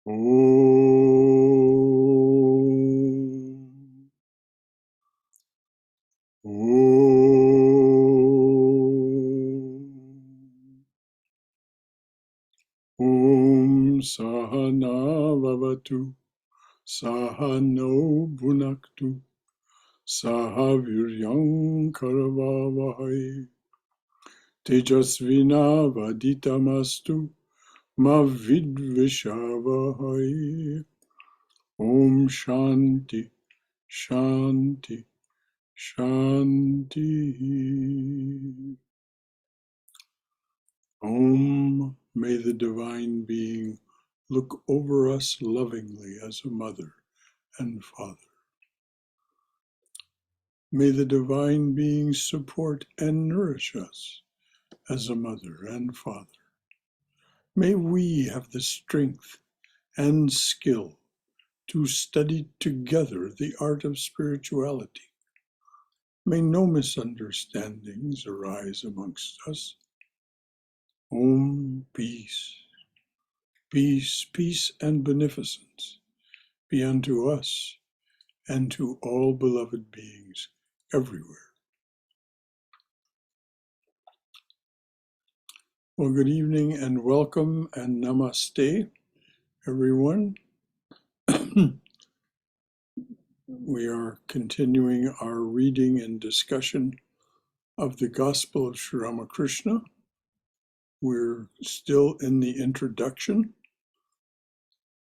Om. Om Sahana Vavatu Sahano Bhunaktu Sahaviryam Karavavahai Tejasvina Vaditamastu Ma Vidvishavahai. Om Shanti Shanti Shanti. Om, may the Divine Being look over us lovingly as a mother and father. May the Divine Being support and nourish us as a mother and father. May we have the strength and skill to study together the art of spirituality. May no misunderstandings arise amongst us. Om, peace. Peace, peace, and beneficence be unto us and to all beloved beings everywhere. Well, good evening and welcome and namaste, everyone. We are continuing our reading and discussion of the Gospel of Sri Ramakrishna. We're still in the introduction,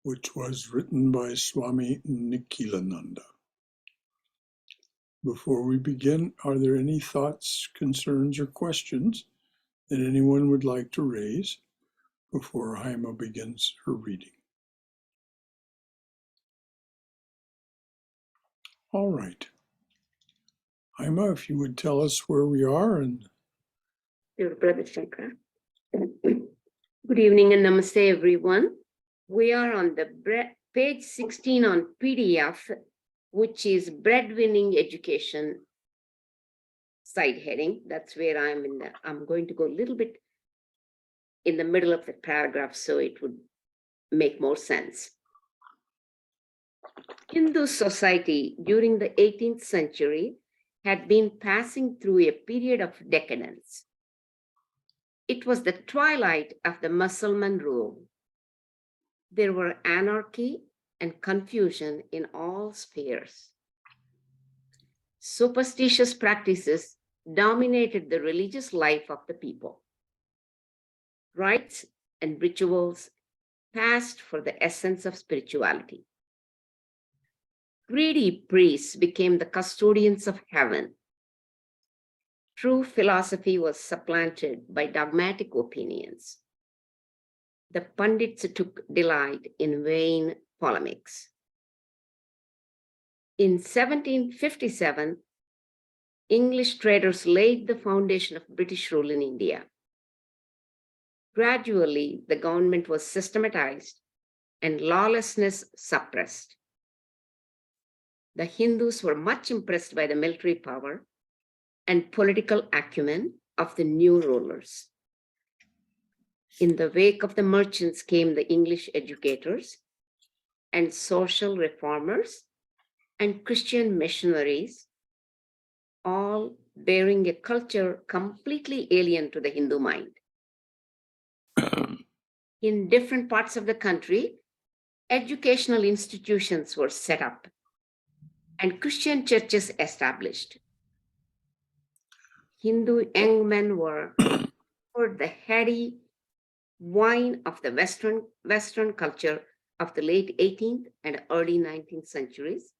which was written by Swami Nikhilananda. Before we begin, are there any thoughts, concerns, or questions that anyone would like to raise before Haima begins her reading? All right. Haima, if you would tell us where we are and... Your brother Shankara. Good evening and namaste, everyone. We are on the page 16 on PDF, which is breadwinning education side heading. That's where I'm going to go a little bit in the middle of the paragraph so it would make more sense. Hindu society during the 18th century had been passing through a period of decadence. It was the twilight of the Muslim rule. There were anarchy and confusion in all spheres. Superstitious practices dominated the religious life of the people. Rites and rituals passed for the essence of spirituality. Greedy priests became the custodians of heaven. True philosophy was supplanted by dogmatic opinions. The pundits took delight in vain polemics. In 1757, English traders laid the foundation of British rule in India. Gradually, the government was systematized and lawlessness suppressed. The Hindus were much impressed by the military power and political acumen of the new rulers. In the wake of the merchants came the English educators and social reformers and Christian missionaries, all bearing a culture completely alien to the Hindu mind. In different parts of the country, educational institutions were set up and Christian churches established. Hindu young men were poured the heady wine of the Western culture of the late 18th and early 19th centuries,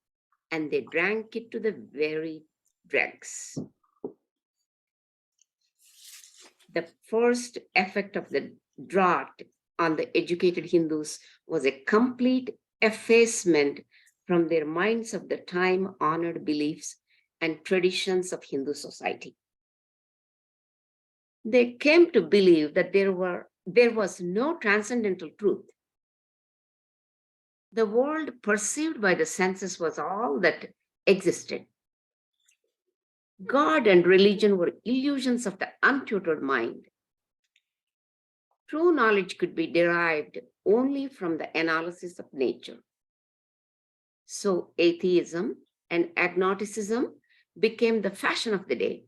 and they drank it to the very dregs. The first effect of the drought on the educated Hindus was a complete effacement from their minds of the time-honored beliefs and traditions of Hindu society. They came to believe that there was no transcendental truth. The world perceived by the senses was all that existed. God and religion were illusions of the untutored mind. True knowledge could be derived only from the analysis of nature. So atheism and agnosticism became the fashion of the day.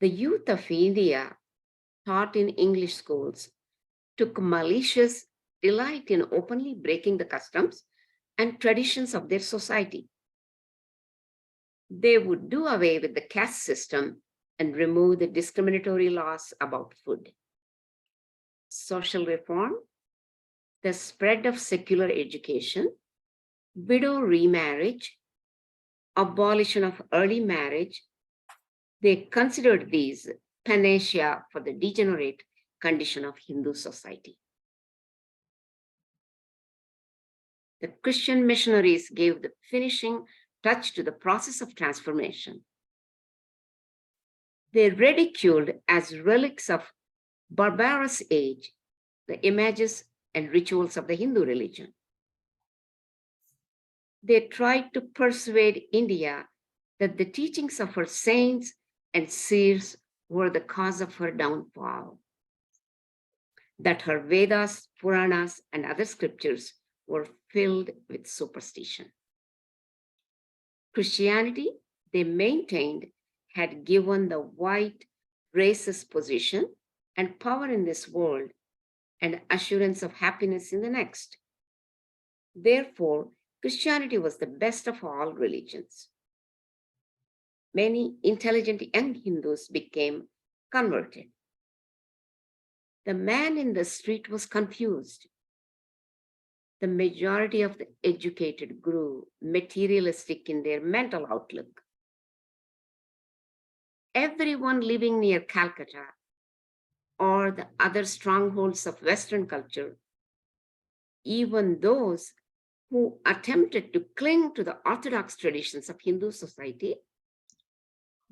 The youth of India, taught in English schools, took malicious delight in openly breaking the customs and traditions of their society. They would do away with the caste system and remove the discriminatory laws about food. Social reform, the spread of secular education, widow remarriage, abolition of early marriage, they considered these panacea for the degenerate condition of Hindu society. The Christian missionaries gave the finishing touch to the process of transformation. They ridiculed as relics of barbarous age the images and rituals of the Hindu religion. They tried to persuade India that the teachings of her saints and seers were the cause of her downfall, that her Vedas, Puranas, and other scriptures were filled with superstition. Christianity, they maintained, had given the white race's position and power in this world and assurance of happiness in the next. Therefore, Christianity was the best of all religions. Many intelligent young Hindus became converted. The man in the street was confused. The majority of the educated grew materialistic in their mental outlook. Everyone living near Calcutta or the other strongholds of Western culture, even those who attempted to cling to the orthodox traditions of Hindu society,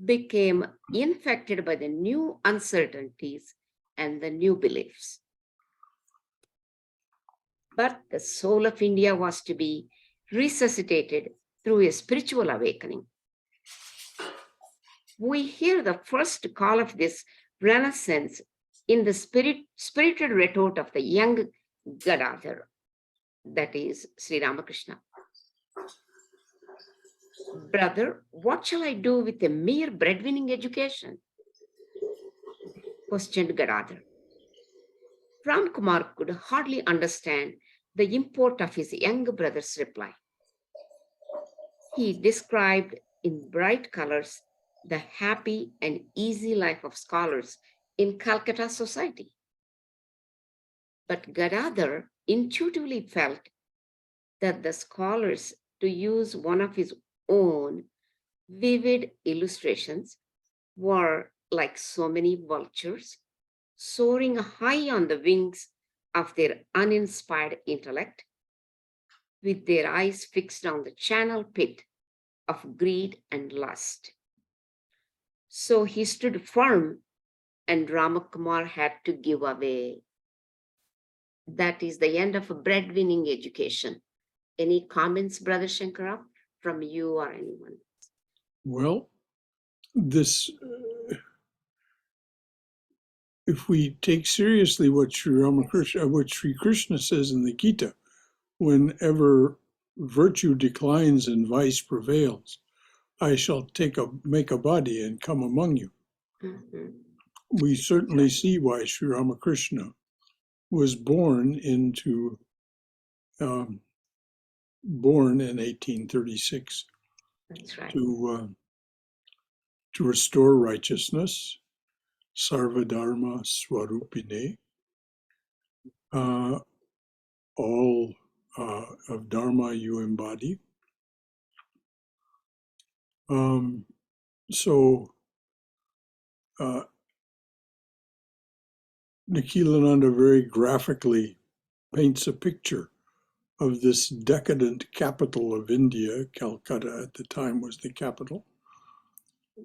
became infected by the new uncertainties and the new beliefs. But the soul of India was to be resuscitated through a spiritual awakening. We hear the first call of this renaissance in the spirited retort of the young Gadadhar, that is Sri Ramakrishna. Brother, what shall I do with a mere breadwinning education? Questioned Gadadhar. Ram Kumar could hardly understand the import of his younger brother's reply. He described in bright colors the happy and easy life of scholars in Calcutta society. But Gadadhar intuitively felt that the scholars, to use one of his own vivid illustrations, were like so many vultures soaring high on the wings of their uninspired intellect, with their eyes fixed on the channel pit of greed and lust. So he stood firm, and Ramakumar had to give away. That is the end of a breadwinning education. Any comments, Brother Shankara, from you or anyone? Well, this, if we take seriously what Sri Krishna says in the Gita, whenever virtue declines and vice prevails, I shall make a body and come among you. Mm-hmm. We certainly see why Sri Ramakrishna was born in 1836. That's right. To restore righteousness, Sarvadharma Swarupine, all of Dharma you embody. So Nikhilananda very graphically paints a picture of this decadent capital of India. Calcutta at the time was the capital,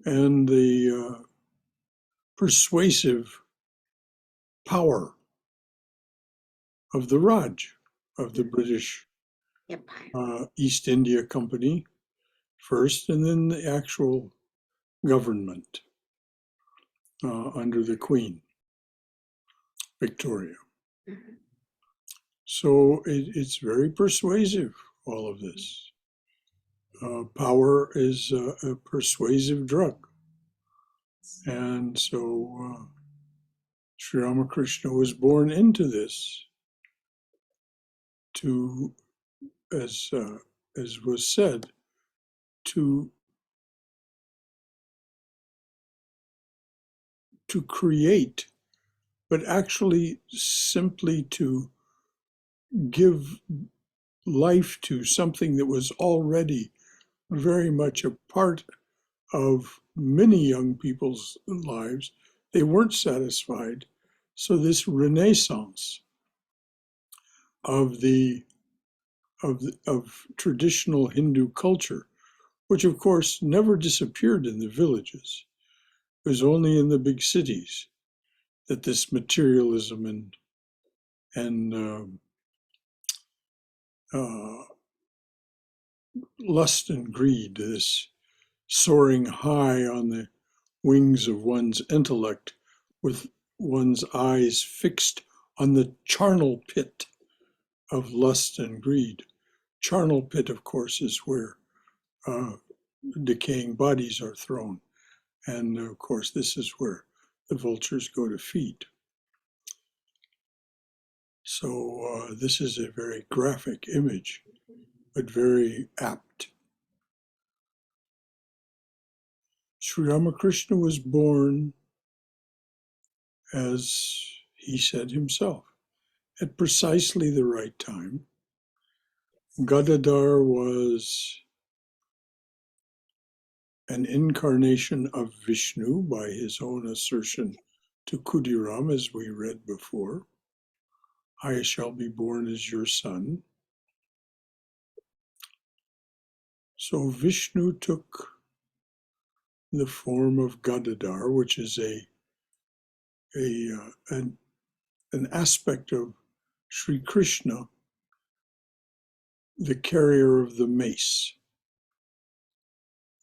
and the persuasive power of the Raj, of the British East India Company first, and then the actual government under the Queen, Victoria. Mm-hmm. So it's very persuasive, all of this. Power is a persuasive drug. And so Sri Ramakrishna was born into this to, as was said, to create, but actually simply to give life to something that was already very much a part of many young people's lives. They weren't satisfied. So this renaissance of of traditional Hindu culture, which of course never disappeared in the villages, it was only in the big cities that this materialism and uh, lust and greed, this soaring high on the wings of one's intellect with one's eyes fixed on the charnel pit of lust and greed. Charnel pit, of course, is where decaying bodies are thrown. And of course, this is where the vultures go to feed. So this is a very graphic image, but very apt. Sri Ramakrishna was born, as he said himself, at precisely the right time. Gadadhar was an incarnation of Vishnu by his own assertion to Khudiram, as we read before. I shall be born as your son. So Vishnu took the form of Gadadhar, which is an aspect of Sri Krishna, the carrier of the mace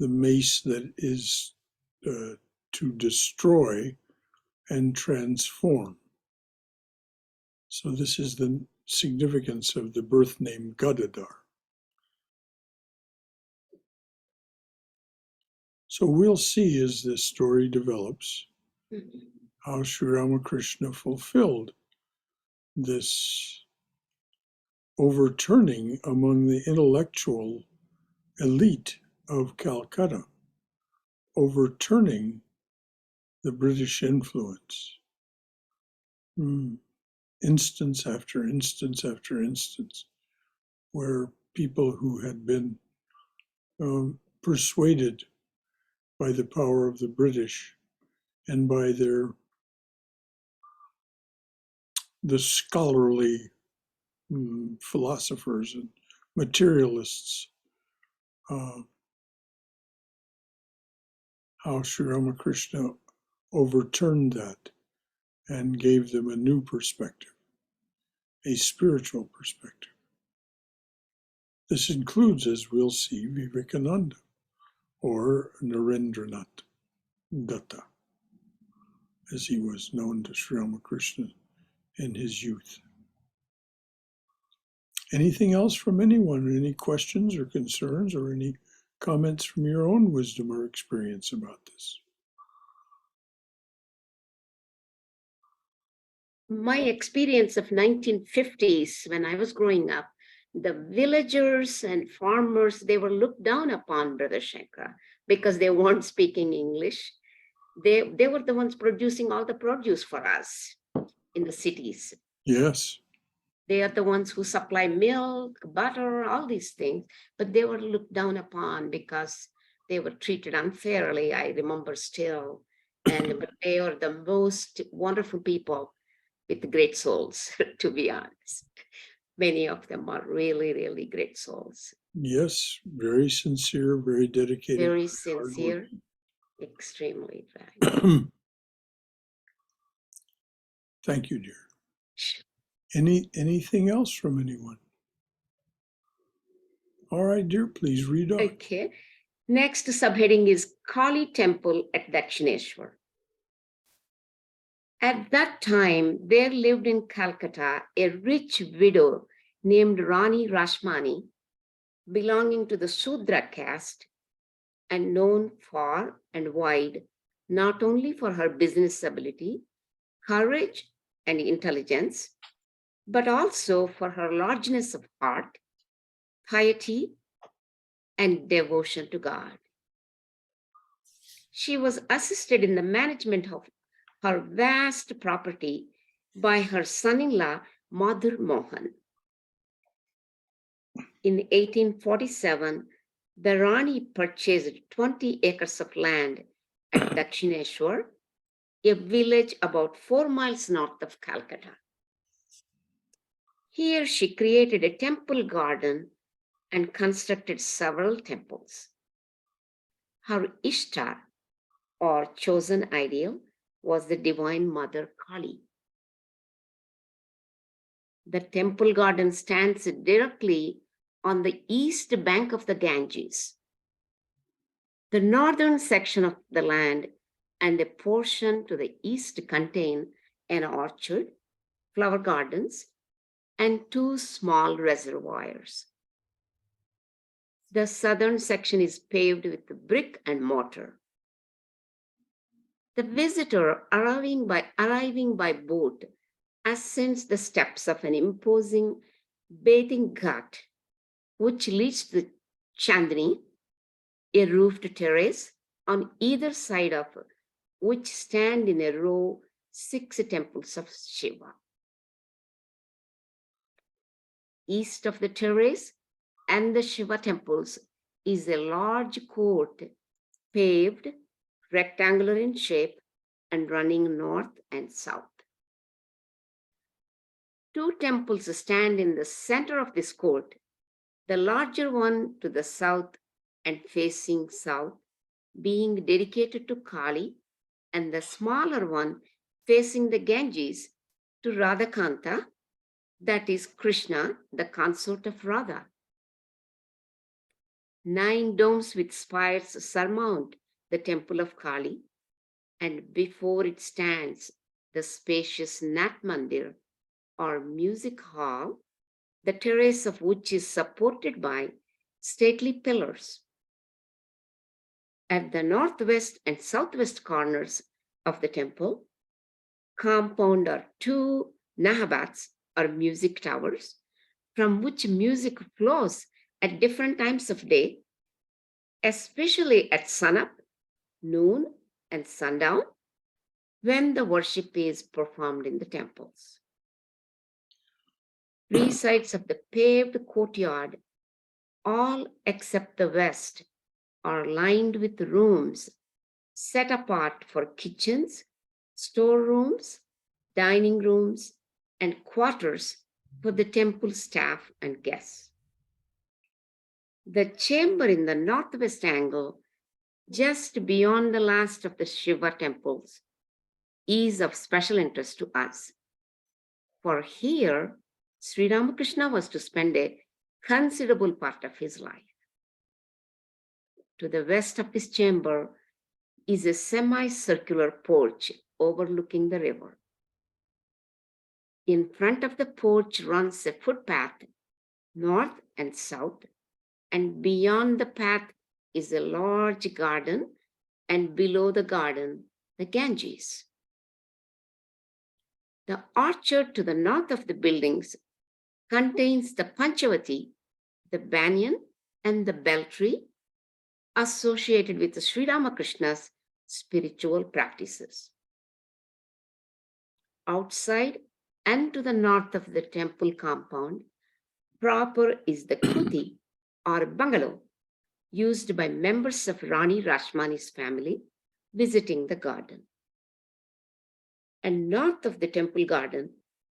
that is to destroy and transform. So this is the significance of the birth name Gadadhar. So we'll see as this story develops how Sri Ramakrishna fulfilled this overturning among the intellectual elite of Calcutta, overturning the British influence. Instance after instance after instance, where people who had been persuaded by the power of the British and by the scholarly philosophers and materialists, how Sri Ramakrishna overturned that and gave them a new perspective, a spiritual perspective. This includes, as we'll see, Vivekananda or Narendranath Datta, as he was known to Sri Ramakrishna in his youth. Anything else from anyone? Any questions or concerns or any comments from your own wisdom or experience about this? My experience of 1950s when I was growing up, the villagers and farmers, they were looked down upon, Brother Shankara, because they weren't speaking English. They were the ones producing all the produce for us in the cities. Yes. They are the ones who supply milk, butter, all these things, but they were looked down upon because they were treated unfairly, I remember still. But they are the most wonderful people with great souls, to be honest. Many of them are really, really great souls. Yes, very sincere, very dedicated. Very sincere, extremely right. Thank you, dear. Anything else from anyone? All right, dear, please read on. Okay. Next subheading is Kali Temple at Dakshineshwar. At that time, there lived in Calcutta a rich widow named Rani Rashmani, belonging to the Shudra caste and known far and wide not only for her business ability, courage, and intelligence, but also for her largeness of heart, piety, and devotion to God. She was assisted in the management of her vast property by her son-in-law, Madhur Mohan. In 1847, the Rani purchased 20 acres of land at Dakshineshwar, a village about 4 miles north of Calcutta. Here she created a temple garden and constructed several temples. Her Ishtar, or chosen ideal, was the Divine Mother Kali. The temple garden stands directly on the east bank of the Ganges. The northern section of the land and a portion to the east contain an orchard, flower gardens, and 2 small reservoirs. The southern section is paved with brick and mortar. The visitor arriving by boat ascends the steps of an imposing bathing ghat, which leads to the Chandni, a roofed terrace on either side of which stand in a row 6 temples of Shiva. East of the terrace and the Shiva temples is a large court, paved, rectangular in shape, and running north and south. 2 temples stand in the center of this court, the larger one to the south and facing south, being dedicated to Kali, and the smaller one facing the Ganges to Radhakanta, that is Krishna, the consort of Radha. 9 domes with spires surmount the temple of Kali, and before it stands the spacious Nat Mandir, or music hall, the terrace of which is supported by stately pillars. At the northwest and southwest corners of the temple compound are 2 nahabats, or music towers, from which music flows at different times of day, especially at sunup, noon, and sundown, when the worship is performed in the temples. 3 sides of the paved courtyard, all except the west, are lined with rooms set apart for kitchens, storerooms, dining rooms, and quarters for the temple staff and guests. The chamber in the northwest angle, just beyond the last of the Shiva temples, is of special interest to us. For here, Sri Ramakrishna was to spend a considerable part of his life. To the west of this chamber is a semicircular porch overlooking the river. In front of the porch runs a footpath north and south, and beyond the path is a large garden, and below the garden, the Ganges. The orchard to the north of the buildings contains the Panchavati, the banyan, and the bell tree associated with Sri Ramakrishna's spiritual practices. Outside and to the north of the temple compound proper is the kuti, or bungalow, used by members of Rani Rashmani's family visiting the garden. And north of the temple garden,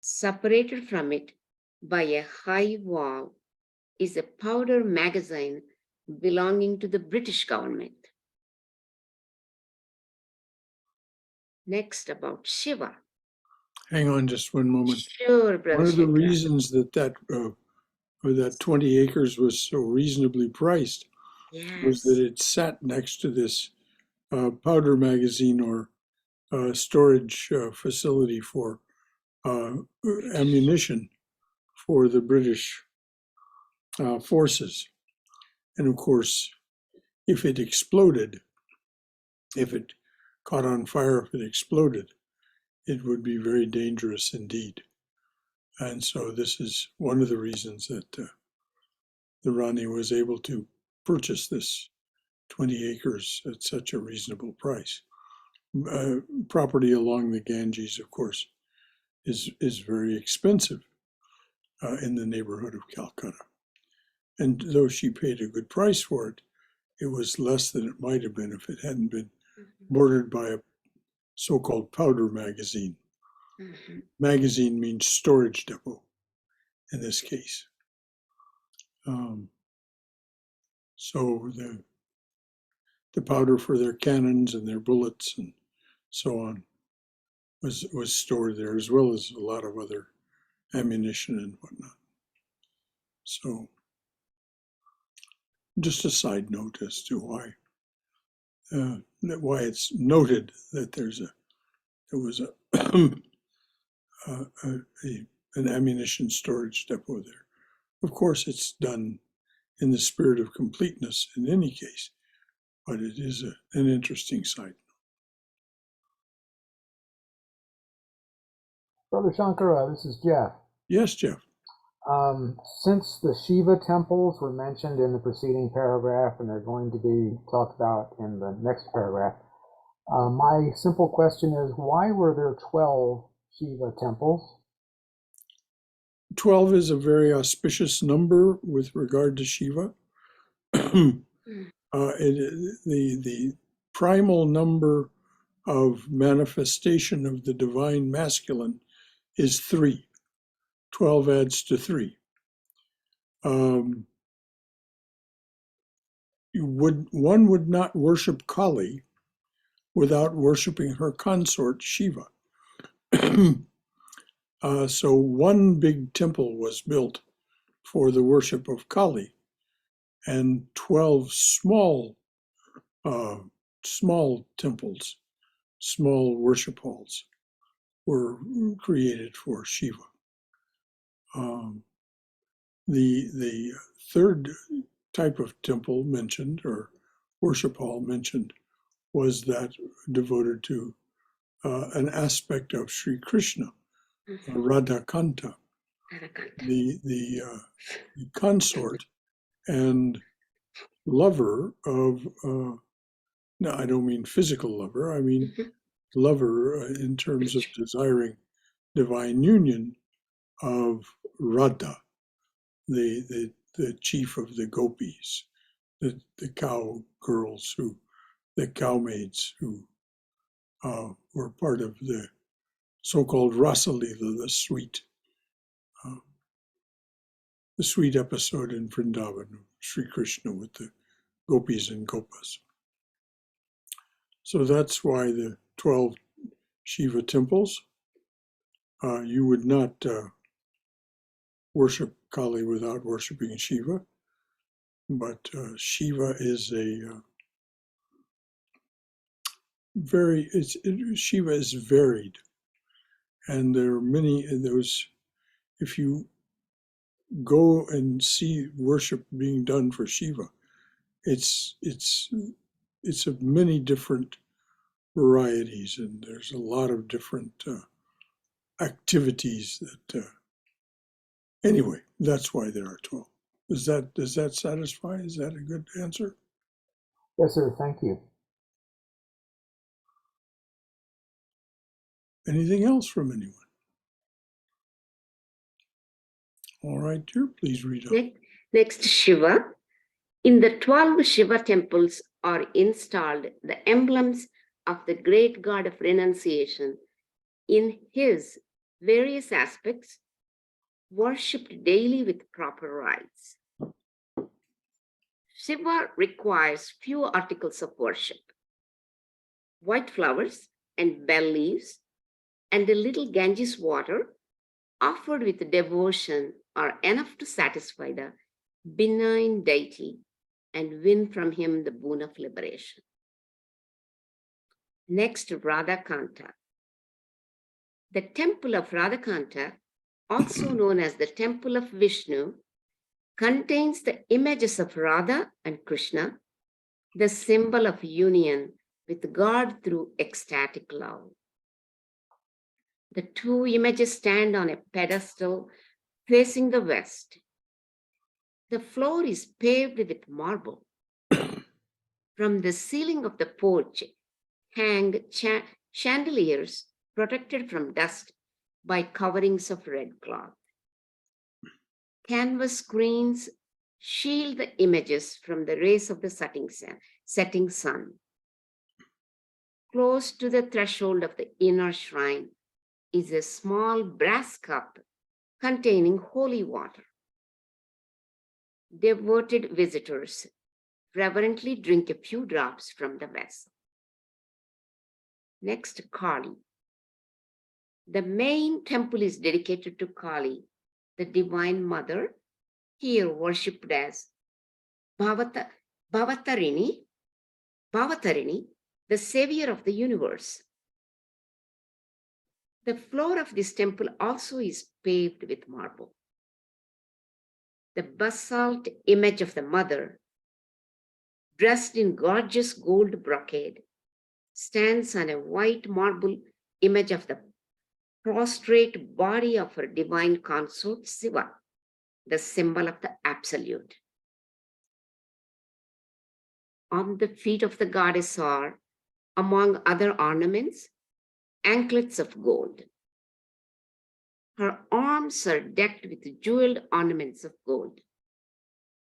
separated from it by a high wall, is a powder magazine belonging to the British government. Next, about Shiva. Hang on just one moment. Sure, Brother One of the Shankara. reasons that 20 acres was so reasonably priced was Yes. that it sat next to this powder magazine or storage facility for ammunition for the British forces. And of course, if it exploded, if it caught on fire, if it exploded, it would be very dangerous indeed. And so this is one of the reasons that the Rani was able to purchase this 20 acres at such a reasonable price. Property along the Ganges, of course, is very expensive in the neighborhood of Calcutta. And though she paid a good price for it, it was less than it might have been if it hadn't been bordered by a so-called powder magazine. Magazine means storage depot in this case. So the powder for their cannons and their bullets and so on was stored there, as well as a lot of other ammunition and whatnot. So just a side note as to why it's noted that there was an ammunition storage depot there. Of course, it's done in the spirit of completeness in any case, but it is an interesting side. Brother Shankara, this is Jeff. Yes, Jeff. Since the Shiva temples were mentioned in the preceding paragraph and they're going to be talked about in the next paragraph, my simple question is, why were there 12 Shiva temples? 12 is a very auspicious number with regard to Shiva. The primal number of manifestation of the divine masculine is 3. 12 adds to 3. One would not worship Kali without worshiping her consort Shiva. So one big temple was built for the worship of Kali, and 12 small temples, small worship halls were created for Shiva. The third type of temple mentioned, or worship hall mentioned, was that devoted to an aspect of Sri Krishna, Radhakanta, the consort and lover of, no, I don't mean physical lover, I mean lover in terms of desiring divine union of Radha, the chief of the gopis, the cow girls, the cow maids who were part of the so-called Rasalila, the sweet episode in Vrindavan of Sri Krishna with the gopis and gopas. So that's why the 12 Shiva temples. You would not worship Kali without worshiping Shiva, but Shiva is Shiva is varied, and there are many of those. If you go and see worship being done for Shiva, it's of many different varieties, and there's a lot of different activities that. Anyway, that's why there are 12. Does that satisfy? Is that a good answer? Yes, sir. Thank you. Anything else from anyone? All right, dear, please read on. Next, Shiva. In the 12 Shiva temples are installed the emblems of the great god of renunciation in his various aspects, worshipped daily with proper rites. Shiva requires few articles of worship: white flowers and bell leaves, and a little Ganges water offered with devotion are enough to satisfy the benign deity and win from him the boon of liberation. Next, Radhakanta. The temple of Radhakanta, also known as the temple of Vishnu, contains the images of Radha and Krishna, the symbol of union with God through ecstatic love. The two images stand on a pedestal facing the west. The floor is paved with marble. From the ceiling of the porch hang chandeliers protected from dust by coverings of red cloth. Canvas screens shield the images from the rays of the setting sun. Close to the threshold of the inner shrine is a small brass cup containing holy water. Devoted visitors reverently drink a few drops from the vessel. Next, Kali. The main temple is dedicated to Kali, the Divine Mother, here worshipped as Bhavatarini, the savior of the universe. The floor of this temple also is paved with marble. The basalt image of the mother, dressed in gorgeous gold brocade, stands on a white marble image of the prostrate body of her divine consort Shiva, the symbol of the absolute. On the feet of the goddess are, among other ornaments, anklets of gold. Her arms are decked with jeweled ornaments of gold.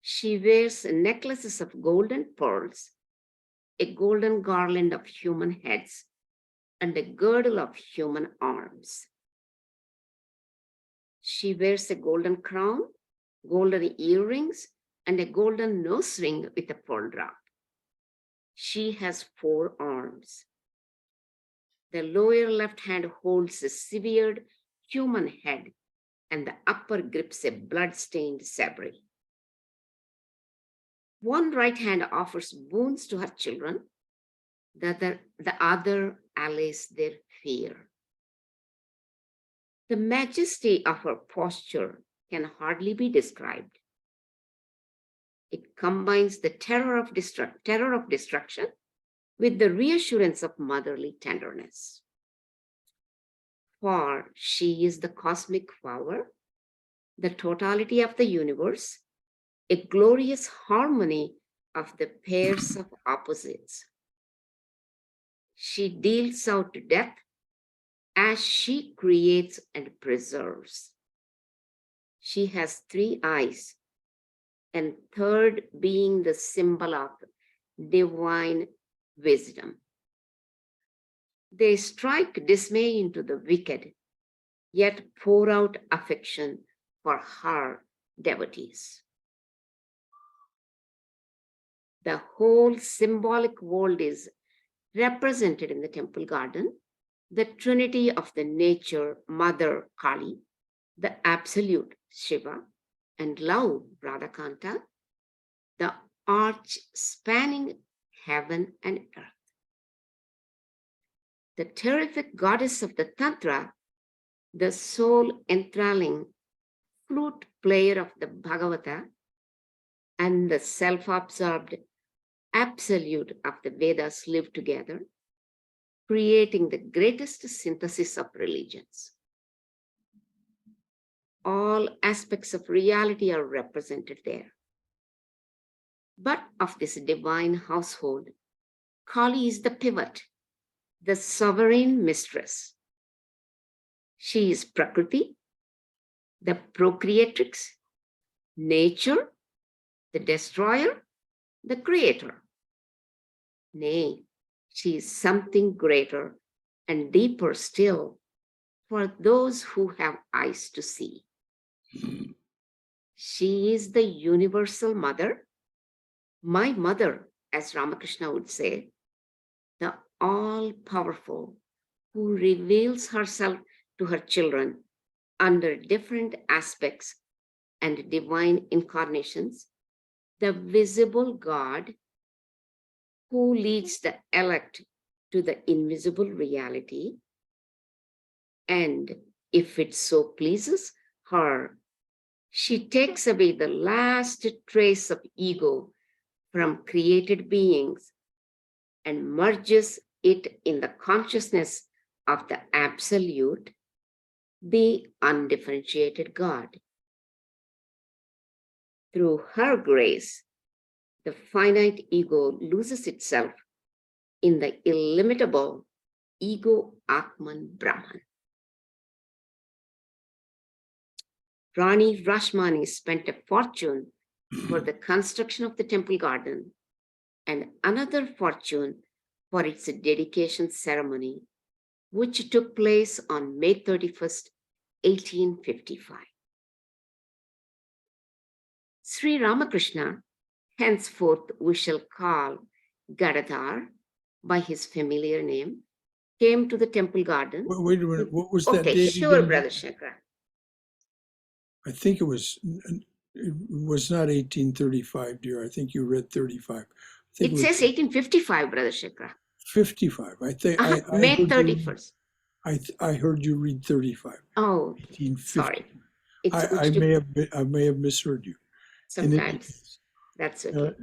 She wears necklaces of gold and pearls, a golden garland of human heads, and a girdle of human arms. She wears a golden crown, golden earrings, and a golden nose ring with a pearl drop. She has 4 arms. The lower left hand holds a severed human head, and the upper grips a blood-stained sabre. One right hand offers boons to her children, the other allays their fear. The majesty of her posture can hardly be described. It combines the terror of destruction with the reassurance of motherly tenderness. For she is the cosmic power, the totality of the universe, a glorious harmony of the pairs of opposites. She deals out death as she creates and preserves. She has 3 eyes, and third being the symbol of divine wisdom. They strike dismay into the wicked, yet pour out affection for her devotees. The whole symbolic world is represented in the temple garden, the trinity of the nature, Mother Kali, the absolute Shiva, and love, Radhakanta, the arch spanning heaven and earth. The terrific goddess of the Tantra, the soul enthralling flute player of the Bhagavata, and the self-absorbed absolute of the Vedas live together, creating the greatest synthesis of religions. All aspects of reality are represented there. But of this divine household, Kali is the pivot, the sovereign mistress. She is Prakriti, the procreatrix, nature, the destroyer, the creator. Nay, she is something greater and deeper still for those who have eyes to see. She is the universal mother, my mother, as Ramakrishna would say, the all-powerful who reveals herself to her children under different aspects and divine incarnations, the visible God who leads the elect to the invisible reality, and if it so pleases her, she takes away the last trace of ego from created beings and merges it in the consciousness of the absolute, the undifferentiated God. Through her grace, the finite ego loses itself in the illimitable ego Atman Brahman. Rani Rashmani spent a fortune for the construction of the temple garden and another fortune for its dedication ceremony, which took place on May 31st, 1855. Sri Ramakrishna, henceforth we shall call Gadadhar by his familiar name, came to the temple garden. Wait a minute, what was that Okay, date sure, again? Brother Shankara. I think it was not 1835, dear. I think you read 35. I think It says 1855, Brother Shankara. 55. I think May 31st. I heard you read 35. Oh, 1850. sorry. I may have misheard you. Sometimes. That's okay.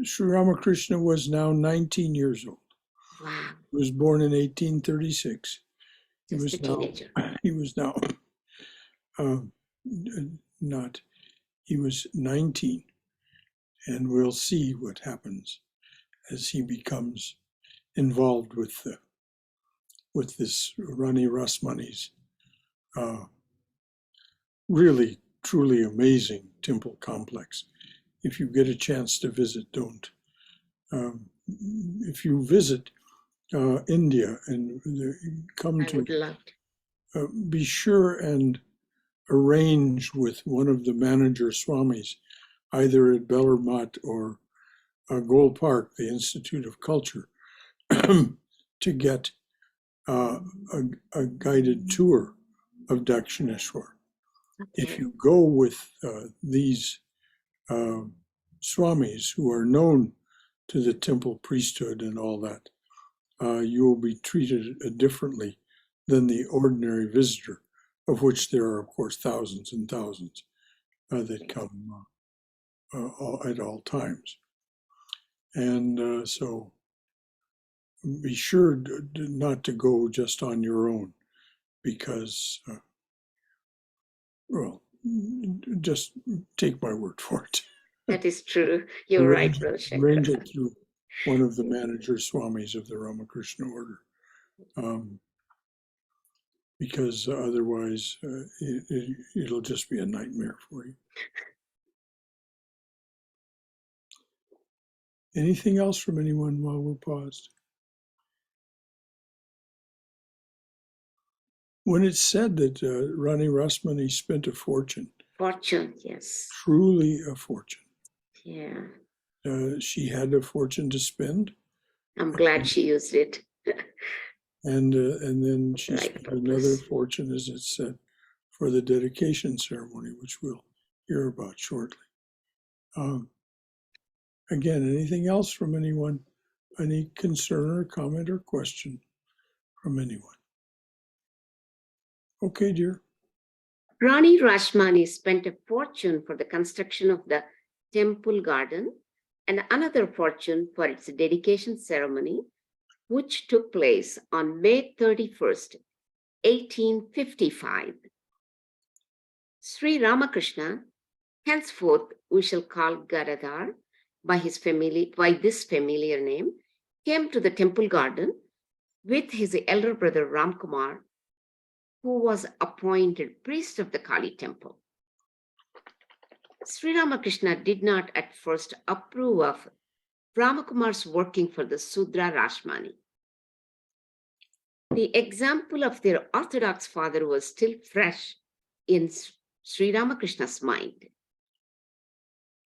Sri Ramakrishna was now 19 years old. Wow. He was born in 1836. Just a teenager. He was now he was 19, and we'll see what happens as he becomes involved with this Rani Rasmani's really truly amazing temple complex. If you get a chance to visit, don't. If you visit India and come I would love to, be sure and arrange with one of the manager swamis, either at Bellarmat or Gold Park, the Institute of Culture, to get a guided tour of Dakshineshwar. If you go with these swamis who are known to the temple priesthood and all that, you will be treated differently than the ordinary visitor, of which there are, of course, thousands and thousands that come at all times. And so be sure not to go just on your own, because, well, just take my word for it. That is true. You're right, Brother Shankara. Arrange it through one of the manager swamis of the Ramakrishna order. Because otherwise it'll just be a nightmare for you. Anything else from anyone while we're paused? When it's said that Rani Rasmani spent a fortune. Fortune, yes. Truly a fortune. Yeah. She had a fortune to spend. I'm glad she used it. And then she Right spent purpose. another fortune, as it said, for the dedication ceremony, which we'll hear about shortly. Again, anything else from anyone? Any concern or comment or question from anyone? Okay, dear. Rani Rashmani spent a fortune for the construction of the temple garden and another fortune for its dedication ceremony, which took place on May 31st, 1855. Sri Ramakrishna, henceforth we shall call Gadadhar by this familiar name, came to the temple garden with his elder brother Ramkumar, who was appointed priest of the Kali temple. Sri Ramakrishna did not at first approve of Ramakumar's working for the Sudra Rashmani. The example of their orthodox father was still fresh in Sri Ramakrishna's mind.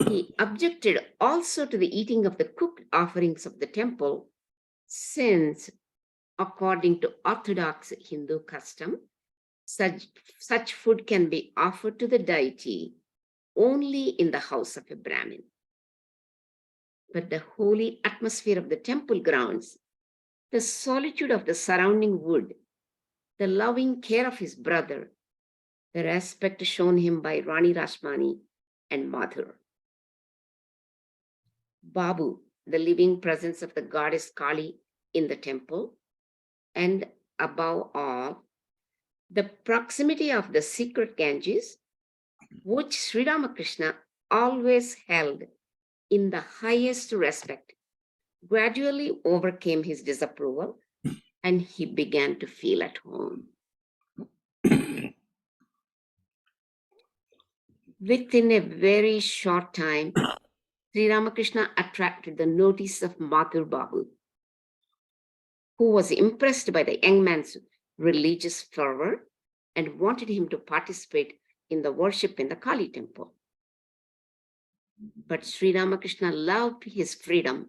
He objected also to the eating of the cooked offerings of the temple, since, according to orthodox Hindu custom, such food can be offered to the deity only in the house of a Brahmin. But the holy atmosphere of the temple grounds The solitude of the surrounding wood, the loving care of his brother, the respect shown him by Rani Rashmani and Madhur. Babu, the living presence of the goddess Kali in the temple, and above all, the proximity of the secret Ganges, which Sri Ramakrishna always held in the highest respect, gradually overcame his disapproval and he began to feel at home. Within a very short time, Sri Ramakrishna attracted the notice of Madhur Babu, who was impressed by the young man's religious fervor and wanted him to participate in the worship in the Kali temple. But Sri Ramakrishna loved his freedom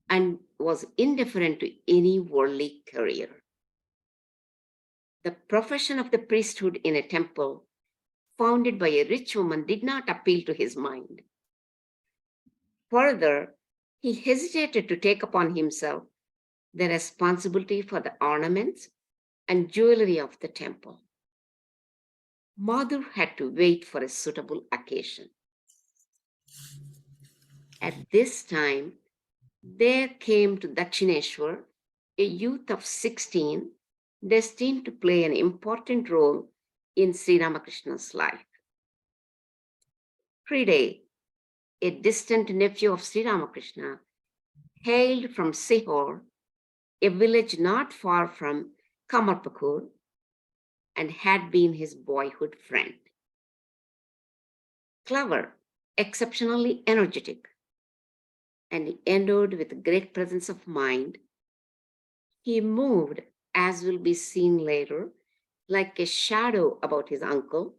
and was indifferent to any worldly career. The profession of the priesthood in a temple founded by a rich woman did not appeal to his mind. Further, he hesitated to take upon himself the responsibility for the ornaments and jewelry of the temple. Madhur had to wait for a suitable occasion. At this time, there came to Dakshineshwar a youth of 16 destined to play an important role in Sri Ramakrishna's life. Hriday, a distant nephew of Sri Ramakrishna, hailed from Sihor, a village not far from Kamarpakur, and had been his boyhood friend. Clever, exceptionally energetic, and endowed with great presence of mind, he moved, as will be seen later, like a shadow about his uncle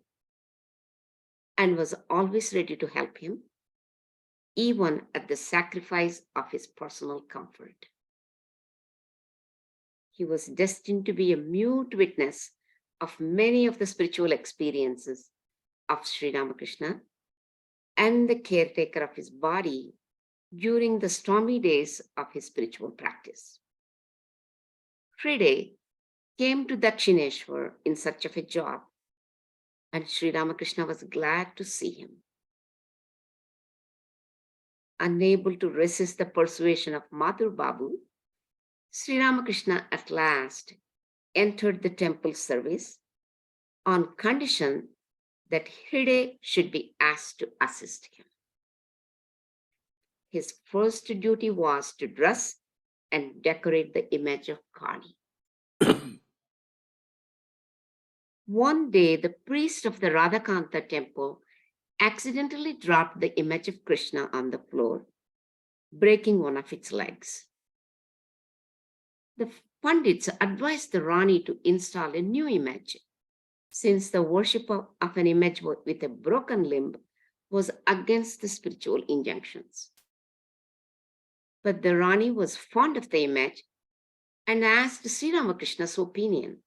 and was always ready to help him, even at the sacrifice of his personal comfort. He was destined to be a mute witness of many of the spiritual experiences of Sri Ramakrishna and the caretaker of his body during the stormy days of his spiritual practice. Hriday came to Dakshineshwar in search of a job, and Sri Ramakrishna was glad to see him. Unable to resist the persuasion of Madhur Babu, Sri Ramakrishna at last entered the temple service on condition that Hriday should be asked to assist him. His first duty was to dress and decorate the image of Kali. One day, the priest of the Radhakanta temple accidentally dropped the image of Krishna on the floor, breaking one of its legs. The Pandits advised the Rani to install a new image, since the worship of an image with a broken limb was against the spiritual injunctions. But the Rani was fond of the image and asked Sri Ramakrishna's opinion.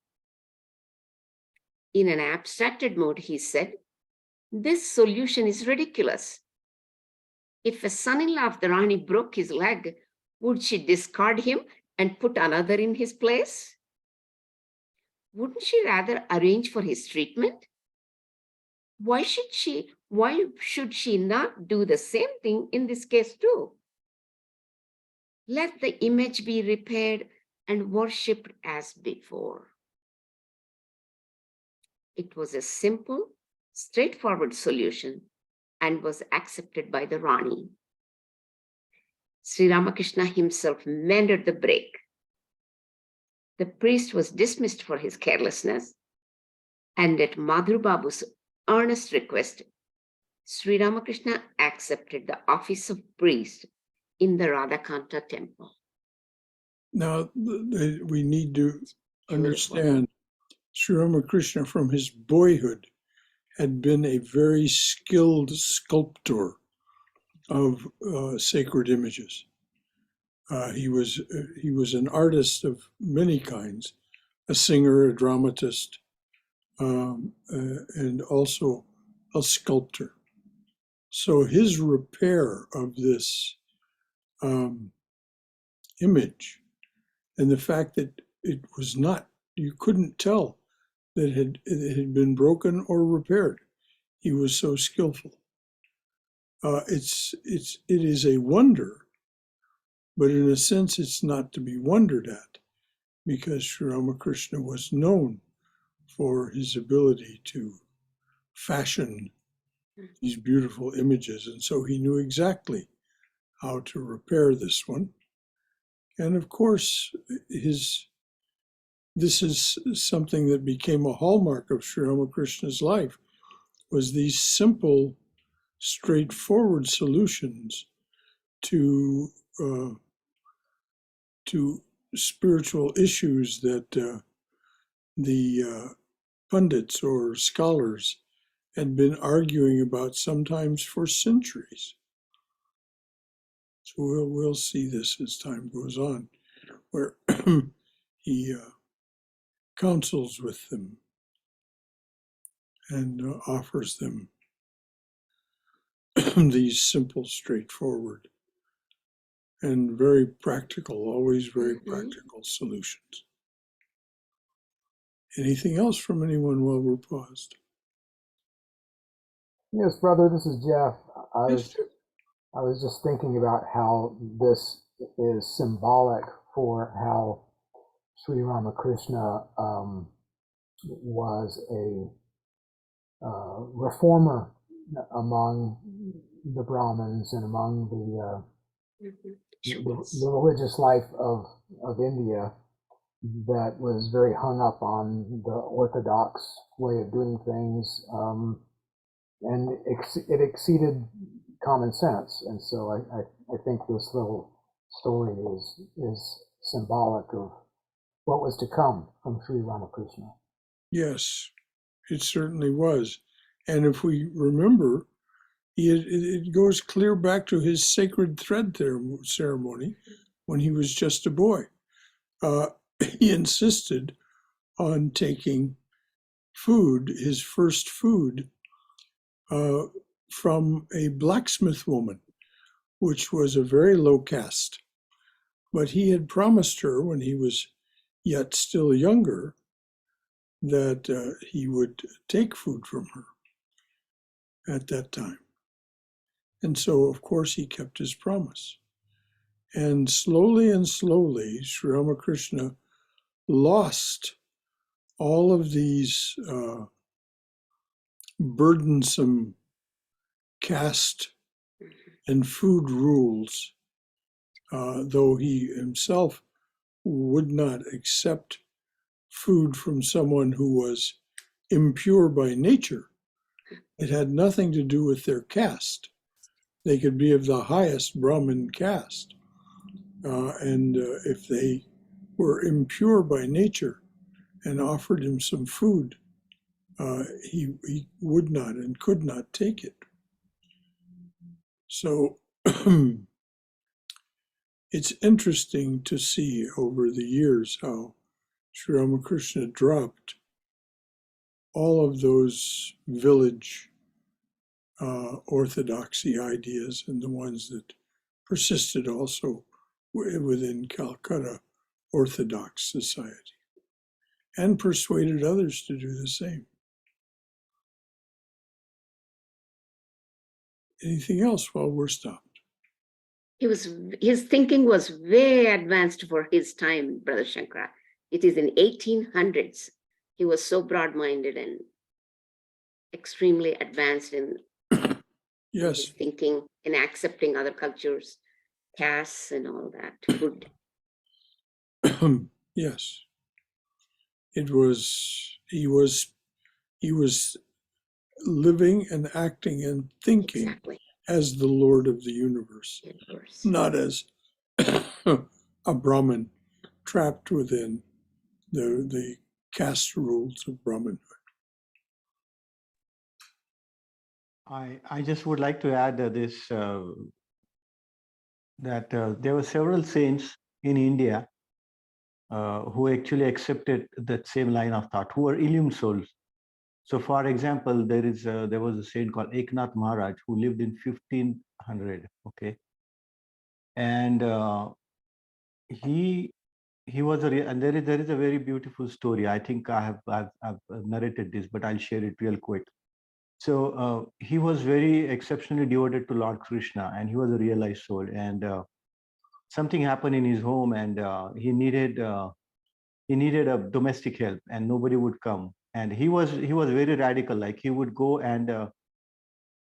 In an abstracted mode, he said, "This solution is ridiculous. If a son-in-law of the Rani broke his leg, would she discard him and put another in his place? Wouldn't she rather arrange for his treatment? Why should she not do the same thing in this case too? Let the image be repaired and worshipped as before." It was a simple, straightforward solution and was accepted by the Rani. Sri Ramakrishna himself mended the break. The priest was dismissed for his carelessness, and at Madhur Babu's earnest request, Sri Ramakrishna accepted the office of priest in the Radhakanta temple. Now, we need to understand Sri Ramakrishna from his boyhood had been a very skilled sculptor of sacred images. He was an artist of many kinds, a singer, a dramatist, and also a sculptor. So his repair of this image And the fact that it was not, you couldn't tell that it had been broken or repaired. He was so skillful. It is a wonder, but in a sense, it's not to be wondered at, because Sri Ramakrishna was known for his ability to fashion these beautiful images, and so he knew exactly how to repair this one. And of course, this is something that became a hallmark of Sri Ramakrishna's life, was these simple, straightforward solutions to spiritual issues that the pundits or scholars had been arguing about, sometimes for centuries. So we'll see this as time goes on, where he counsels with them and offers them these simple, straightforward, and very practical, always very practical solutions. Anything else from anyone while we're paused? Yes, brother, this is Jeff. Yes. I was just thinking about how this is symbolic for how Sri Ramakrishna was a reformer among the Brahmins and among the religious life of India, that was very hung up on the orthodox way of doing things, and it exceeded common sense. And so I think this little story is symbolic of what was to come from Sri Ramakrishna. Yes, it certainly was. And if we remember, it goes clear back to his sacred thread ceremony when he was just a boy. He insisted on taking food, his first food, from a blacksmith woman, which was a very low caste. But he had promised her, when he was yet still younger, that he would take food from her at that time. And so, of course, he kept his promise. And slowly, Sri Ramakrishna lost all of these burdensome caste and food rules, though he himself would not accept food from someone who was impure by nature. It had nothing to do with their caste. They could be of the highest Brahmin caste. And if they were impure by nature and offered him some food, he would not and could not take it. So it's interesting to see over the years how Sri Ramakrishna dropped all of those village orthodoxy ideas, and the ones that persisted also within Calcutta Orthodox society, and persuaded others to do the same. Anything else while we're stopped? His thinking was way advanced for his time, Brother Shankara. It is in 1800s. He was so broad-minded and extremely advanced in Yes. his thinking and accepting other cultures, castes, and all that. Good. Yes. He was living and acting and thinking Exactly. as the Lord of the universe, not as a Brahmin trapped within the caste rules of Brahmanhood. I just would like to add this, that there were several saints in India who actually accepted that same line of thought, who were illumined souls. So for example, there was a saint called Eknath Maharaj who lived in 1500, okay? And he he was and there is a very beautiful story. I think I've narrated this, but I'll share it real quick. So he was very exceptionally devoted to Lord Krishna, and he was a realized soul. And something happened in his home, and he needed a domestic help, and nobody would come. And he was very radical. Like he would go and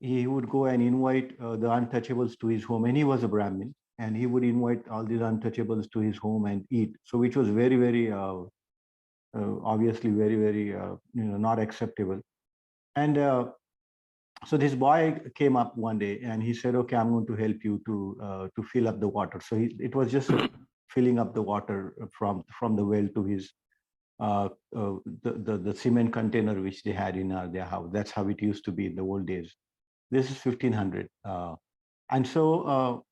invite the untouchables to his home, and he was a Brahmin, and he would invite all these untouchables to his home and eat. So which was very, very obviously very, very not acceptable. And so this boy came up one day and he said, "Okay, I'm going to help you to fill up the water." So it was just filling up the water from the well to his the cement container which they had in their house. That's how it used to be in the old days. This is 1500, and so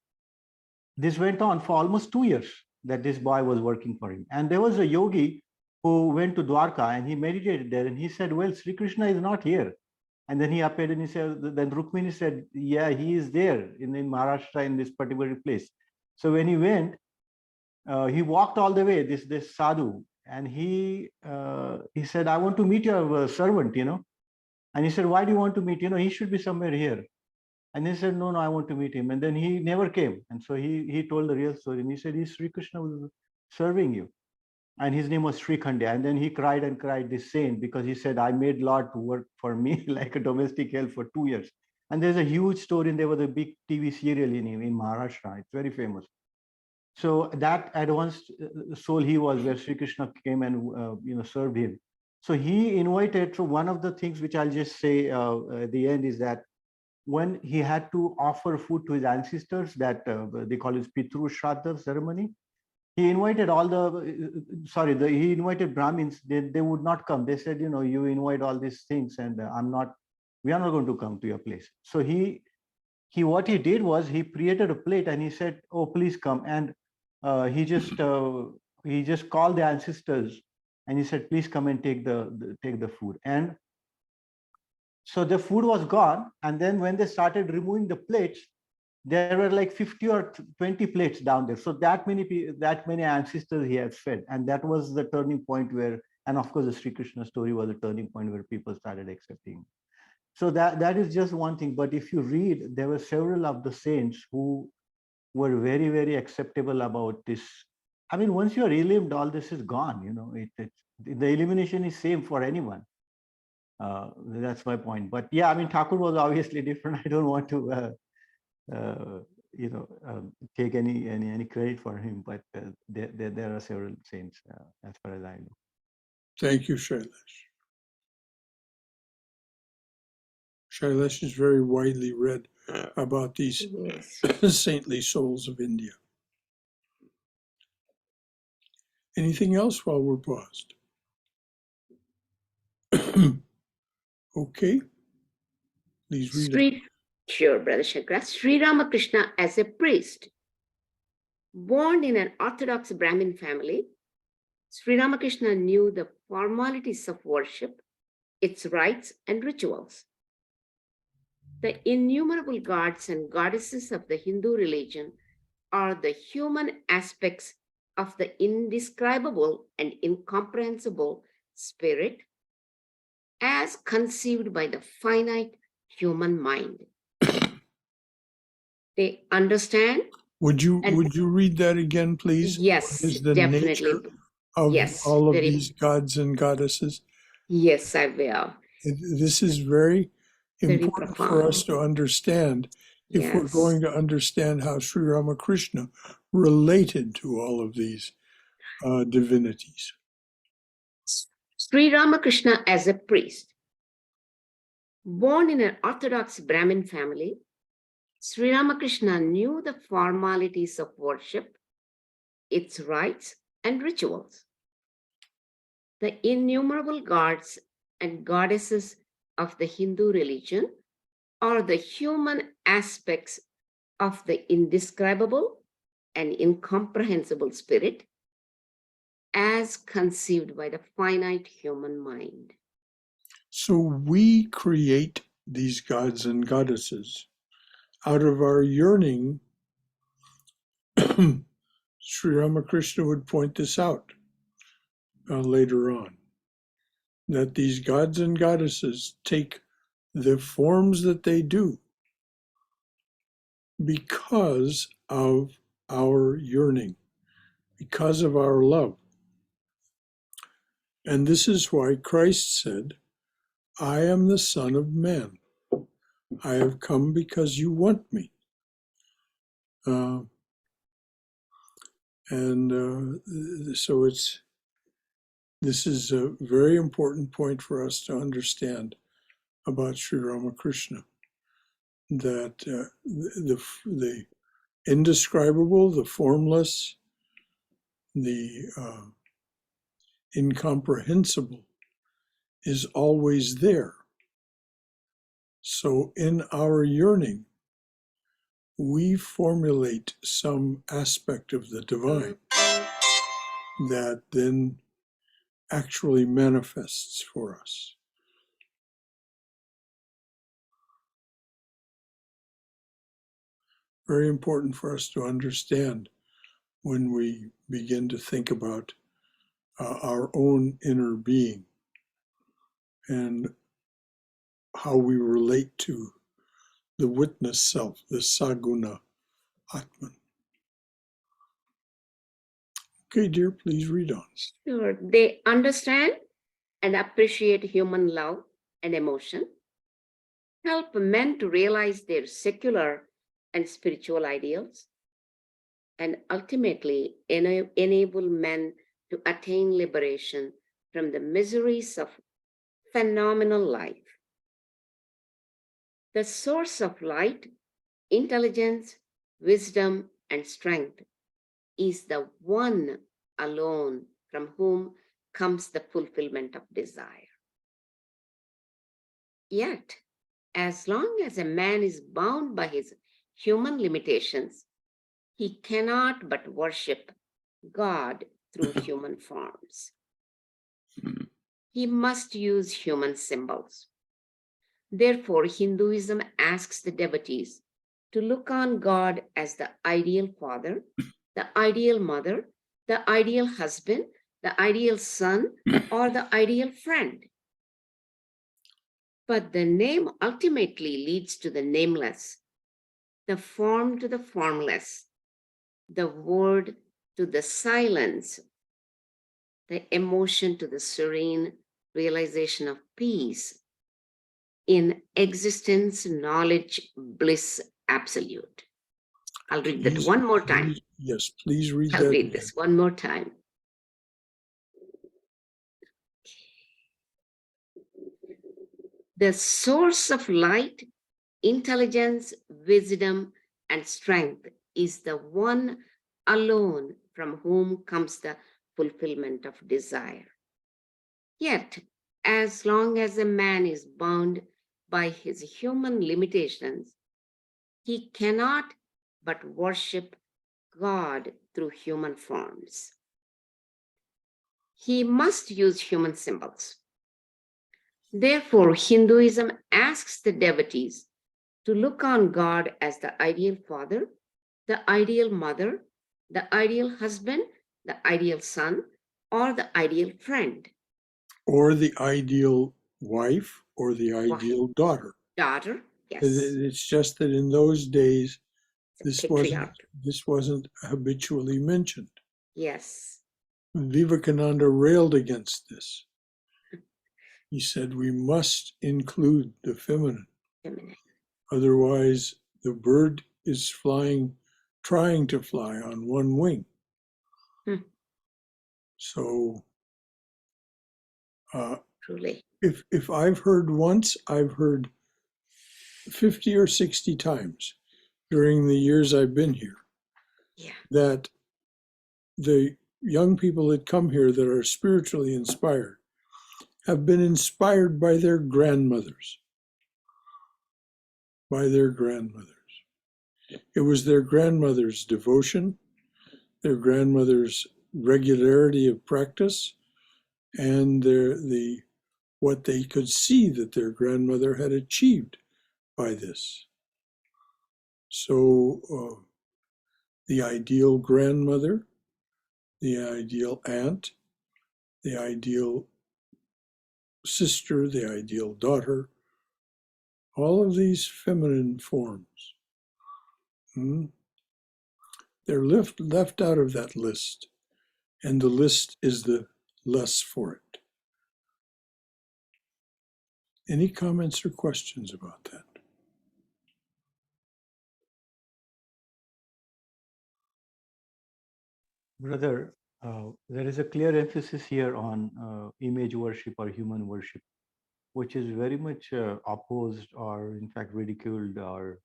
this went on for almost 2 years that this boy was working for him. And there was a yogi who went to Dwarka and he meditated there, and he said, "Well, Sri Krishna is not here." And then he appeared and he said, then Rukmini said, "Yeah, he is there in Maharashtra in this particular place." So when he went, he walked all the way, this sadhu, and he said, "I want to meet your servant, you know." And he said, "Why do you want to meet? You know, he should be somewhere here." And he said, no, I want to meet him. And then he never came. And so he told the real story. And he said, Sri Krishna was serving you. And his name was Sri Khande. And then he cried and cried, this saint, because he said, "I made Lord to work for me like a domestic help for 2 years." And there's a huge story. And there was a big TV serial in Maharashtra. It's very famous. So that advanced soul he was, where Sri Krishna came and served him. So he invited. So one of the things which I'll just say at the end is that when he had to offer food to his ancestors, that they call it Pitru Shraddha ceremony, he invited all he invited Brahmins. They would not come. They said, you invite all these things, and we are not going to come to your place. So what he did was he created a plate and he said, "Oh, please come." And he just called the ancestors and he said, "Please come and take the food." And so the food was gone. And then when they started removing the plates, there were like 50 or 20 plates down there. So that many ancestors he had fed. And that was the turning point where, and of course, the Sri Krishna story was a turning point where people started accepting. So that is just one thing. But if you read, there were several of the saints who were very, very acceptable about this. I mean, once you're illumined, all this is gone. The illumination is same for anyone. That's my point. But yeah, I mean, Thakur was obviously different. I don't want to, take any credit for him. But there are several saints, as far as I know. Thank you, Shailesh. Shailesh is very widely read about these saintly souls of India. Anything else while we're paused? Okay. Please read it. Sure, Brother Shankara. Sri Ramakrishna, as a priest, born in an Orthodox Brahmin family, Sri Ramakrishna knew the formalities of worship, its rites and rituals. The innumerable gods and goddesses of the Hindu religion are the human aspects of the indescribable and incomprehensible spirit as conceived by the finite human mind. They understand. Would you read that again, please? Yes, what is the definitely. nature of all of these gods and goddesses? Yes, I will. This is very important for us to understand if we're going to understand how Sri Ramakrishna related to all of these divinities. Sri Ramakrishna, as a priest, born in an Orthodox Brahmin family, Sri Ramakrishna knew the formalities of worship, its rites and rituals. The innumerable gods and goddesses of the Hindu religion are the human aspects of the indescribable and incomprehensible spirit as conceived by the finite human mind. So we create these gods and goddesses out of our yearning Sri Ramakrishna would point this out later on, that these gods and goddesses take the forms that they do because of our yearning, because of our love. And this is why Christ said, I am the Son of Man. I have come because you want me. So this is a very important point for us to understand about Sri Ramakrishna, that the indescribable, the formless, the incomprehensible is always there. So in our yearning, we formulate some aspect of the divine that then actually manifests for us. Very important for us to understand when we begin to think about our own inner being and how we relate to the witness self, the Saguna Atman. Okay, dear, please read on. Sure. They understand and appreciate human love and emotion, help men to realize their secular and spiritual ideals, and ultimately enable men to attain liberation from the miseries of phenomenal life. The source of light, intelligence, wisdom, and strength is the one alone from whom comes the fulfillment of desire. Yet, as long as a man is bound by his human limitations, he cannot but worship God through human forms. He must use human symbols. Therefore, Hinduism asks the devotees to look on God as the ideal father, the ideal mother, the ideal husband, the ideal son, or the ideal friend. But the name ultimately leads to the nameless, the form to the formless, the word to the silence, the emotion to the serene realization of peace in existence, knowledge, bliss, absolute. I'll read that one more time. Yes, please read that. I'll read this one more time. The source of light, intelligence, wisdom, and strength is the one alone from whom comes the fulfillment of desire. Yet, as long as a man is bound by his human limitations, he cannot but worship God through human forms. He must use human symbols. Therefore, Hinduism asks the devotees to look on God as the ideal father, the ideal mother, the ideal husband, the ideal son, or the ideal friend. Or the ideal wife, or the ideal daughter. Daughter, yes. It's just that in those days, this wasn't habitually mentioned. Yes. Vivekananda railed against this. He said we must include the feminine. Otherwise, the bird is trying to fly on one wing. So, truly, if I've heard once, I've heard 50 or 60 times during the years I've been here, that the young people that come here that are spiritually inspired have been inspired by their grandmothers. It was their grandmother's devotion, their grandmother's regularity of practice, and what they could see that their grandmother had achieved by this. So the ideal grandmother, the ideal aunt, the ideal sister, the ideal daughter, all of these feminine forms. They're left out of that list, and the list is the less for it. Any comments or questions about that? Brother, there is a clear emphasis here on image worship or human worship, which is very much opposed or in fact ridiculed or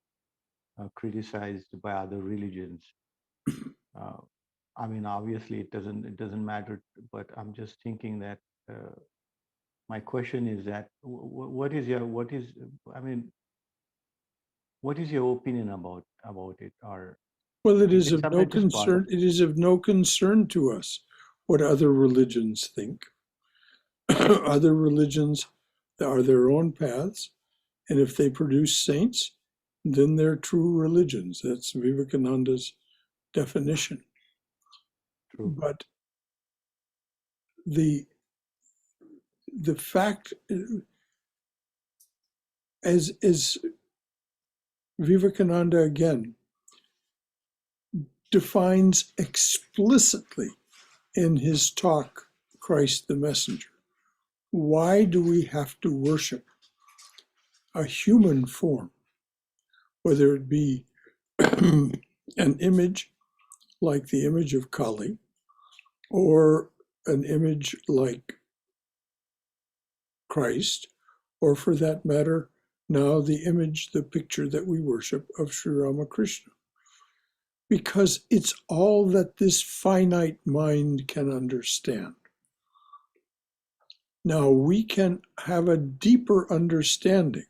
criticized by other religions. I mean, obviously it doesn't matter, but I'm just thinking that my question is that what is your opinion about it? Or Well, it is it's of no something just part of concern. It is of no concern to us what other religions think. Other religions are their own paths, and if they produce saints, then they're true religions. That's Vivekananda's definition. True. But the fact, as Vivekananda again defines explicitly in his talk, Christ the Messenger, why do we have to worship a human form, whether it be an image like the image of Kali, or an image like Christ, or for that matter, now the image, the picture that we worship of Sri Ramakrishna? Because it's all that this finite mind can understand. Now we can have a deeper understanding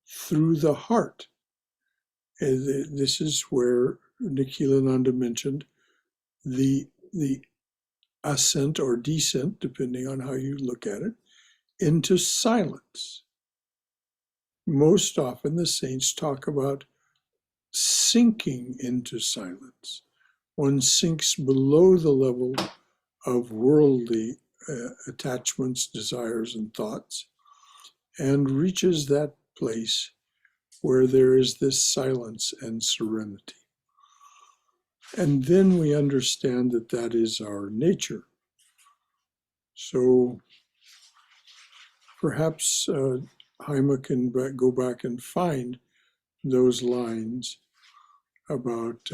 through the heart. This is where Nikhilananda mentioned the ascent or descent, depending on how you look at it, into silence. Most often the saints talk about sinking into silence. One sinks below the level of worldly attachments, desires, and thoughts, and reaches that place where there is this silence and serenity. And then we understand that that is our nature. So perhaps Jaime can go back and find those lines about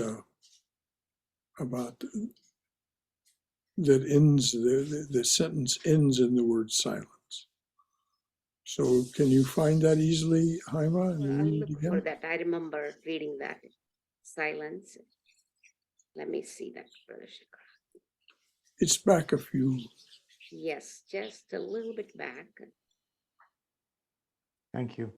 that ends, the sentence ends in the word silence. So can you find that easily, Jaime, and I'll read it look for again? that. I remember reading that. Silence. Let me see that, Brother Shankara. It's back a few. Yes, just a little bit back. Thank you.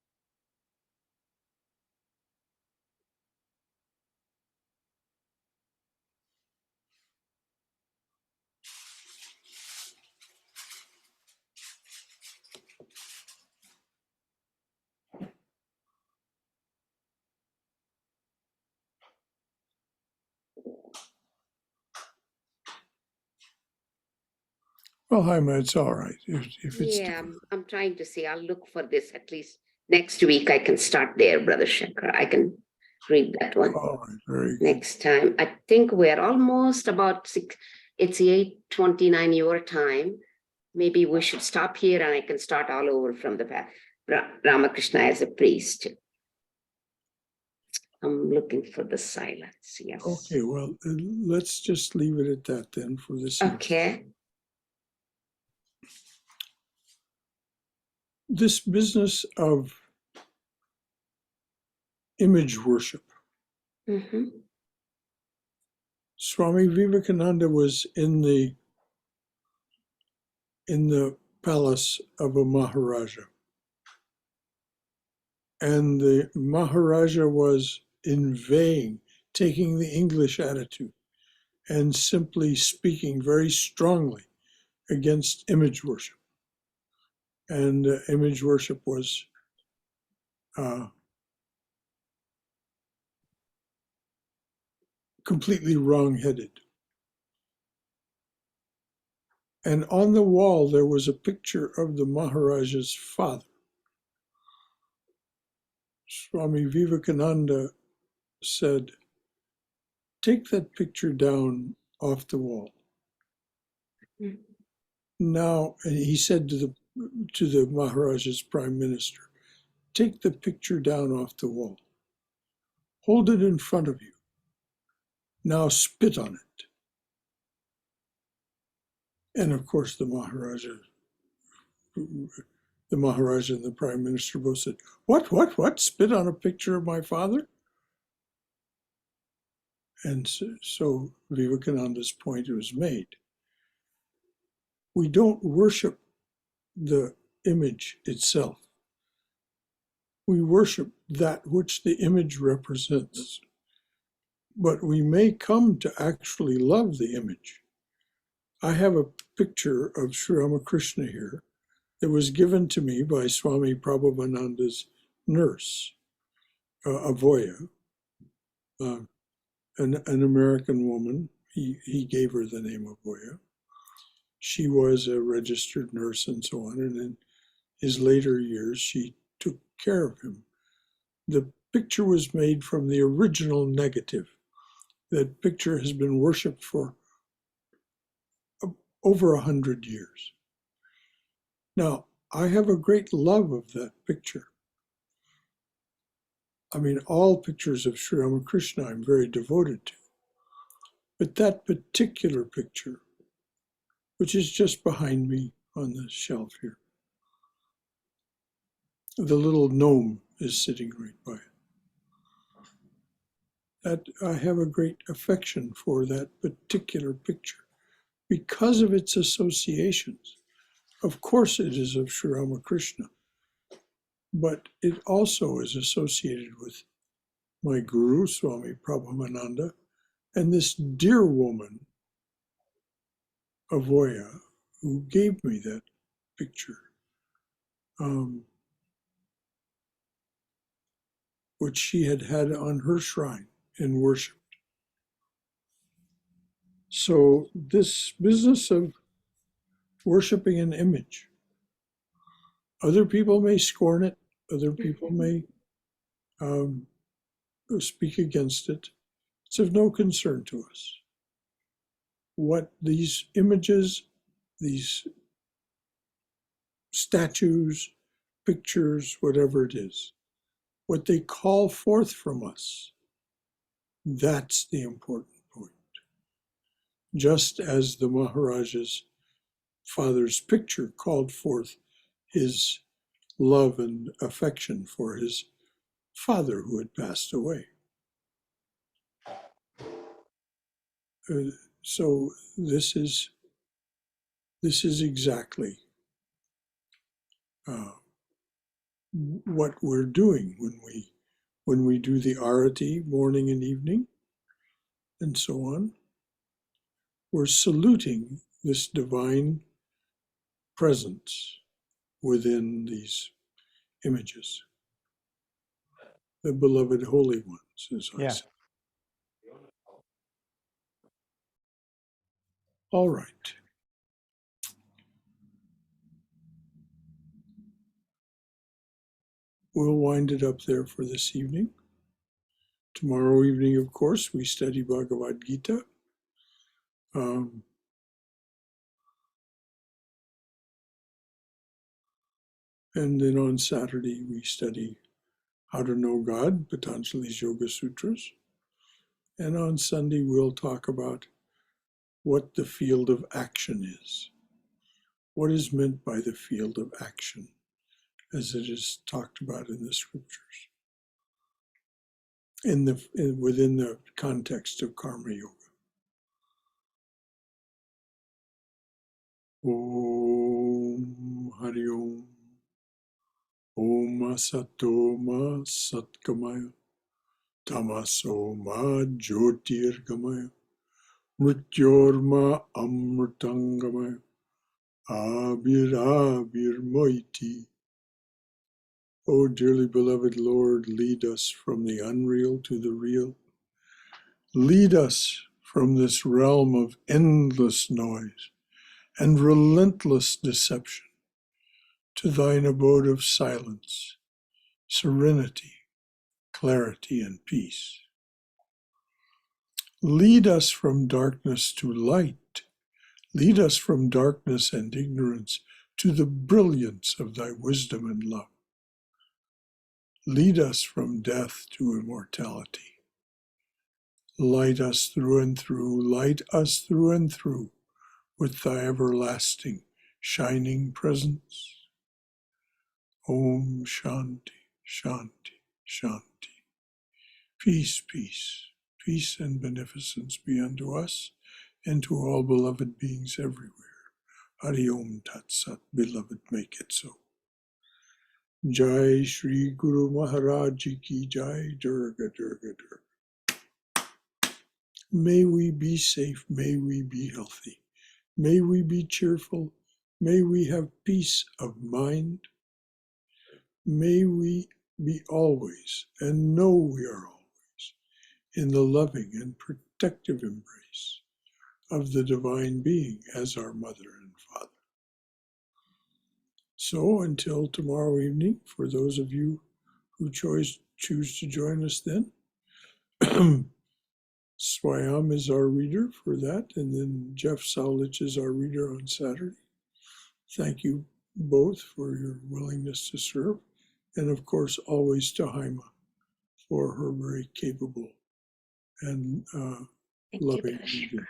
Well, Jaime, it's all right. If it's Yeah, I'm trying to see. I'll look for this at least next week. I can start there, Brother Shankara. I can read that one all right, very good. next time. I think we're almost about 6. It's 8:29 your time. Maybe we should stop here and I can start all over from the back. Ramakrishna as a priest. I'm looking for the silence. Yes. Okay, well, let's just leave it at that then for this evening. Okay. This business of image worship. Swami Vivekananda was in the palace of a Maharaja. And the Maharaja was inveighing, taking the English attitude, and simply speaking very strongly against image worship. And image worship was completely wrong-headed. And on the wall, there was a picture of the Maharaja's father. Swami Vivekananda said, take that picture down off the wall. Mm. Now, and he said to the Maharaja's prime minister, take the picture down off the wall. Hold it in front of you. Now spit on it. And of course, the Maharaja and the prime minister both said, what? Spit on a picture of my father? And so Vivekananda's point was made. We don't worship the image itself. We worship that which the image represents. But we may come to actually love the image. I have a picture of Sri Ramakrishna here that was given to me by Swami Prabhavananda's nurse, Avoya, an American woman. He gave her the name Avoya. She was a registered nurse and so on, and in his later years, she took care of him. The picture was made from the original negative. That picture has been worshipped for over 100 years. Now, I have a great love of that picture. I mean, all pictures of Sri Ramakrishna I'm very devoted to. But that particular picture, which is just behind me on the shelf here, the little gnome is sitting right by it. That I have a great affection for that particular picture because of its associations. Of course, it is of Sri Ramakrishna, but it also is associated with my guru, Swami Prabhavananda, and this dear woman, Avoya, who gave me that picture, which she had had on her shrine and worshipped. So this business of worshiping an image, other people may scorn it, other people may speak against it. It's of no concern to us. What these images, these statues, pictures, whatever it is, what they call forth from us, that's the important point. Just as the Maharaja's father's picture called forth his love and affection for his father who had passed away. So this is exactly what we're doing when we do the arati morning and evening and so on. We're saluting this divine presence within these images, the beloved holy ones, as I said. All right. We'll wind it up there for this evening. Tomorrow evening, of course, we study Bhagavad Gita. And then on Saturday, we study How to Know God, Patanjali's Yoga Sutras. And on Sunday, we'll talk about what the field of action is. What is meant by the field of action, as it is talked about in the scriptures, within the context of Karma Yoga. Om Hari Om. Om Asato Ma Satkamaya. Tamaso Ma Jyotirgamaya. Mrityorma Amritangamaya. Abir Moiti. O dearly beloved Lord, lead us from the unreal to the real. Lead us from this realm of endless noise and relentless deception to thine abode of silence, serenity, clarity, and peace. Lead us from darkness to light. Lead us from darkness and ignorance to the brilliance of thy wisdom and love. Lead us from death to immortality. Light us through and through, light us through and through with thy everlasting shining presence. Om Shanti, Shanti, Shanti. Peace, peace, peace and beneficence be unto us and to all beloved beings everywhere. Hari Om Tat Sat, beloved, make it so. Jai Shri Guru Maharaj Ki Jai, Durga, Durga, Durga. May we be safe, may we be healthy, may we be cheerful, may we have peace of mind, may we be always and know we are always in the loving and protective embrace of the Divine Being as our Mother and Father. So until tomorrow evening, for those of you who choose to join us then, Swayam is our reader for that, and then Jeff Saulich is our reader on Saturday. Thank you both for your willingness to serve, and of course always to Haima for her very capable and loving reading.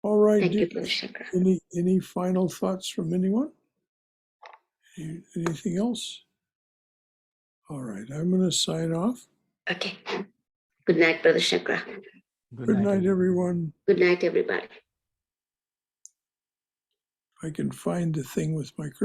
All right. Thank you, Brother Shankara. Any final thoughts from anyone? Anything else? All right, I'm going to sign off. Okay. Good night, Brother Shankara. Good night, everyone. Good night, everybody. I can find the thing with my cursor.